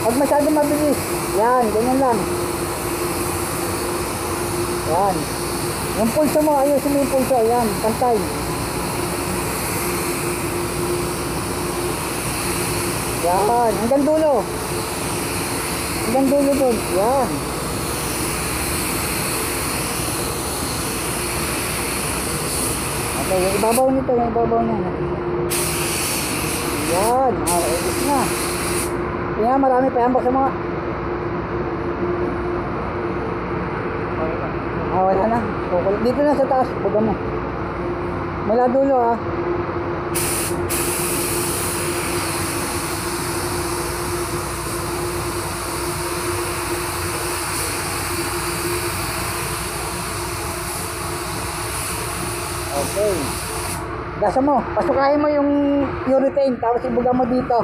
Pag masyado mabilis, yan, ganyan lang. Yan. Yung pulso mo, ayusin mo yung pulso, yan, pantay. Yan, hanggang dulo. Hanggang dulo dun, yan. Okay, yung ibabaw nito, yung ibabaw niya. Yan, ayos na. Yan, marami pa yan, baka mga. Wala na. Dito na sa taas, buga mo. Mula dulo Okay. Gasa mo, pasukahin mo yung urethane, tapos ibuga mo dito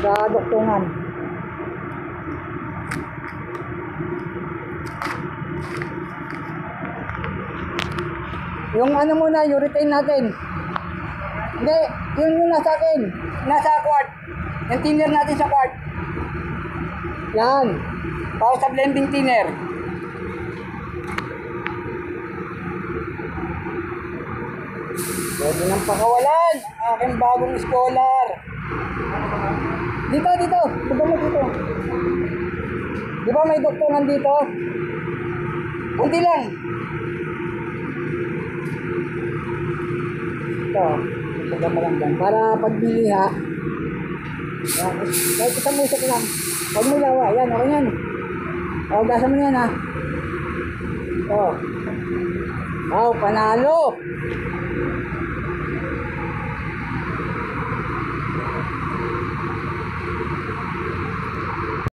sa duktungan. Yung ano muna, urethane natin. Hindi, yung nasa akin. Nasa quart. Yung thinner natin sa quart. Yan. Tapos sa blending thinner. Pwede nang pakawalan ang aking bagong scholar. Dito. Buga mo dito. Di ba may duktungan dito? Kunti lang. Ito. Buga mo lang dyan. Para pagbili ha. Kahit isang musok lang. Huwag mo lawa. Yan, okay yan. Gasa mo yan ha. Ito. Panalo.